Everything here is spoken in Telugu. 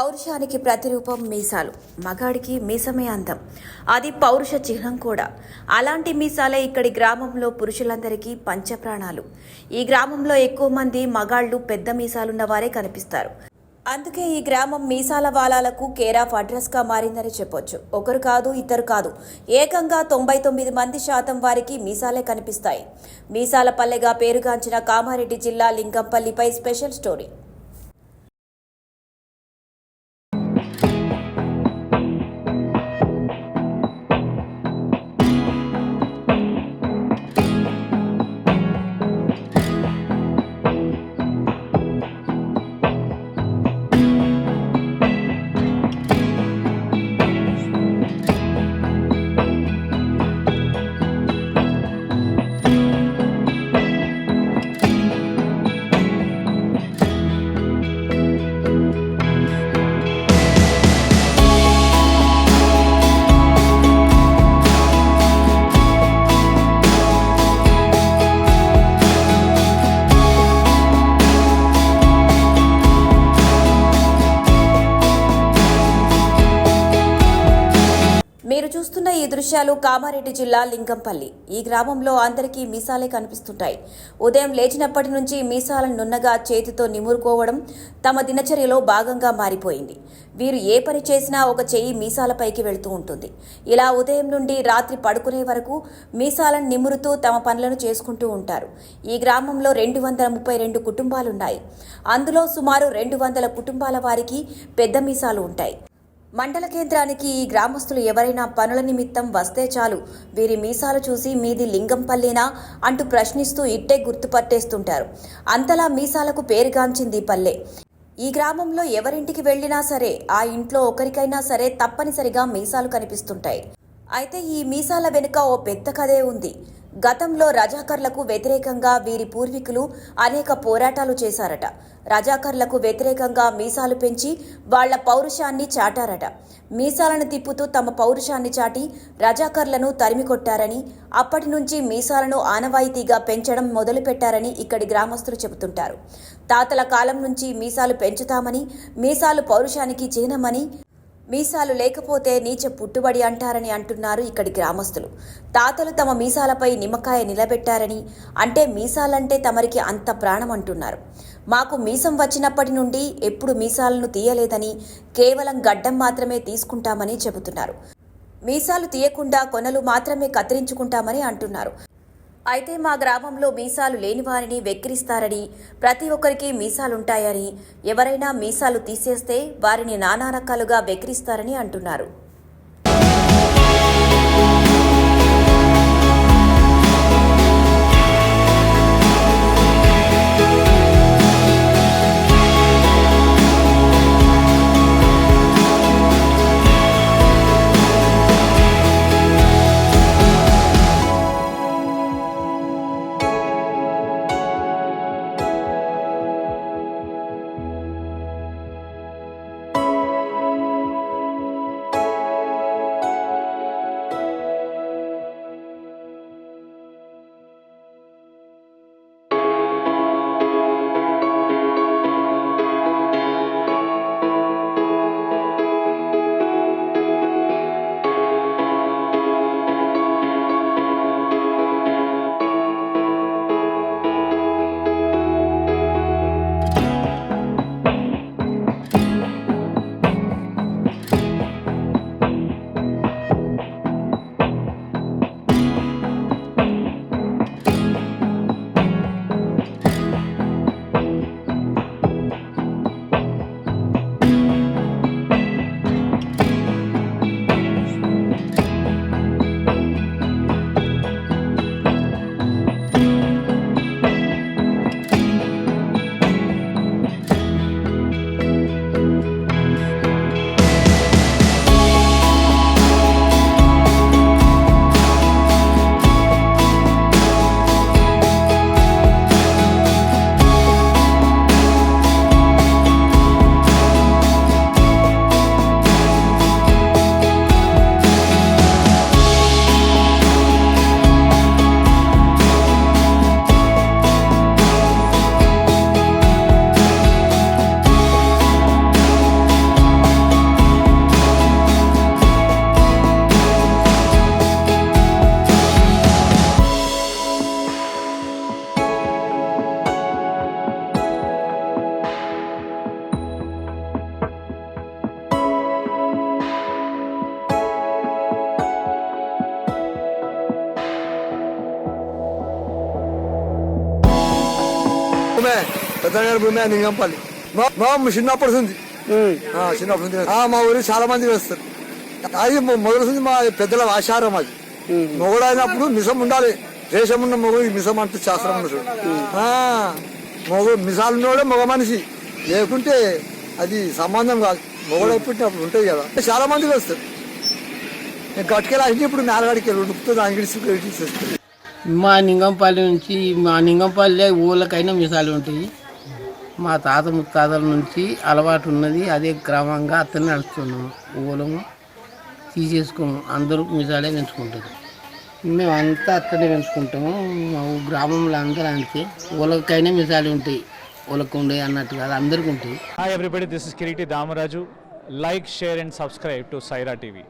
పౌరుషానికి ప్రతిరూపం మీసాలు. మగాడికి మీసమే అందం, అది పౌరుష చిహ్నం కూడా. అలాంటి మీసాలే ఇక్కడి గ్రామంలో పురుషులందరికీ పంచప్రాణాలు. ఈ గ్రామంలో ఎక్కువ మంది మగాళ్లు పెద్ద మీసాలున్న వారే కనిపిస్తారు. అందుకే ఈ గ్రామం మీసాల వాలాలకు కేర్ ఆఫ్ అడ్రస్గా మారిందని చెప్పొచ్చు. ఒకరు కాదు, ఇద్దరు కాదు, ఏకంగా 99% వారికి మీసాలే కనిపిస్తాయి. మీసాల పల్లెగా పేరుగాంచిన కామారెడ్డి జిల్లా లింగంపల్లిపై స్పెషల్ స్టోరీ. మీరు చూస్తున్న ఈ దృశ్యాలు కామారెడ్డి జిల్లా లింగంపల్లి. ఈ గ్రామంలో అందరికీ మీసాలే కనిపిస్తుంటాయి. ఉదయం లేచినప్పటి నుంచి మీసాలను నున్నగా చేతితో నిమురుకోవడం తమ దినచర్యలో భాగంగా మారిపోయింది. వీరు ఏ పని చేసినా ఒక చెయ్యి మీసాలపైకి వెళుతూ ఉంటుంది. ఇలా ఉదయం నుండి రాత్రి పడుకునే వరకు మీసాలను నిమురుతూ తమ పనులను చేసుకుంటూ ఉంటారు. ఈ గ్రామంలో 232 కుటుంబాలున్నాయి. అందులో సుమారు 200 కుటుంబాల వారికి పెద్ద మీసాలు ఉంటాయి. మండల కేంద్రానికి ఈ గ్రామస్తులు ఎవరైనా పనుల నిమిత్తం వస్తే చాలు వీరి మీసాలు చూసి మీది లింగంపల్లినా అంటూ ప్రశ్నిస్తూ ఇట్టే గుర్తుపట్టేస్తుంటారు. అంతలా మీసాలకు పేరుగాంచింది పల్లె. ఈ గ్రామంలో ఎవరింటికి వెళ్లినా సరే ఆ ఇంట్లో ఒకరికైనా సరే తప్పనిసరిగా మీసాలు కనిపిస్తుంటాయి. అయితే ఈ మీసాల వెనుక ఓ పెద్ద కథే ఉంది. గతంలో రజాకర్లకు వ్యతిరేకంగా వీరి పూర్వీకులు అనేక పోరాటాలు చేశారట. రజాకర్లకు వ్యతిరేకంగా మీసాలు పెంచి వాళ్ల పౌరుషాన్ని చాటారట. మీసాలను తిప్పుతూ తమ పౌరుషాన్ని చాటి రజాకర్లను తరిమికొట్టారని, అప్పటి నుంచి మీసాలను ఆనవాయితీగా పెంచడం మొదలుపెట్టారని ఇక్కడి గ్రామస్తులు చెబుతుంటారు. తాతల కాలం నుంచి మీసాలు పెంచుతామని, మీసాలు పౌరుషానికి చిహ్నమని, మీసాలు లేకపోతే నీచ పుట్టుబడి అంటారని అంటున్నారు ఇక్కడి గ్రామస్తులు. తాతలు తమ మీసాలపై నిమ్మకాయ నిలబెట్టారని, అంటే మీసాలంటే తమరికి అంత ప్రాణం అంటున్నారు. మాకు మీసం వచ్చినప్పటి నుండి ఎప్పుడు మీసాలను తీయలేదని, కేవలం గడ్డం మాత్రమే తీసుకుంటామని చెబుతున్నారు. మీసాలు తీయకుండా కొనలు మాత్రమే కత్తిరించుకుంటామని అంటున్నారు. అయితే మా గ్రామంలో మీసాలు లేని వారిని వెక్కిరిస్తారని, ప్రతి ఒక్కరికి మీసాలుంటాయని, ఎవరైనా మీసాలు తీసేస్తే వారిని నానా రకాలుగా వెక్కిరిస్తారని అంటున్నారు. భూమే పెద్దగారి భూమే లింగంపల్లి మా చిన్నప్పటి ఉంది చిన్నప్పటి ఉంది మా ఊరికి చాలా మంది వేస్తారు. అది మొదలుంది మా పెద్దల ఆచారం. అది మొగుడు అయినప్పుడు మిసం ఉండాలి. దేశం ఉన్న మొగుడు మిసం అంటే శాస్త్రం ఉన్నది. మొగుడు మిసాలు ఉన్నవాడే మగ మనిషి, లేకుంటే అది సంబంధం కాదు. మొగుడు అయిపోయినప్పుడు ఉంటుంది కదా. చాలా మంది వేస్తారు. గట్టుకెళ్ళి అంటే ఇప్పుడు మేలగాడికి వెళ్ళి ఉడుకుతుంది. అంగిడి మా లింగంపల్లి నుంచి మా లింగంపల్లి ఊళ్ళకైనా మిసాలు ఉంటాయి. మా తాత ముత్తాతల నుంచి అలవాటు ఉన్నది. అదే క్రమంగా అతను నడుస్తున్నాము. ఊళ్ళము తీసేసుకోము, అందరూ మిసాలే పెంచుకుంటారు. మేము అంతా అక్కడే పెంచుకుంటాము. మా గ్రామంలో అందరూ అంతే. ఊళ్ళకైనా మిసాలు ఉంటాయి, ఊళ్ళకు ఉండే అన్నట్టు కాదు, అందరికీ ఉంటాయి. Hi everybody, this is Kireeti Damaraju. Like, share and subscribe to Saira TV.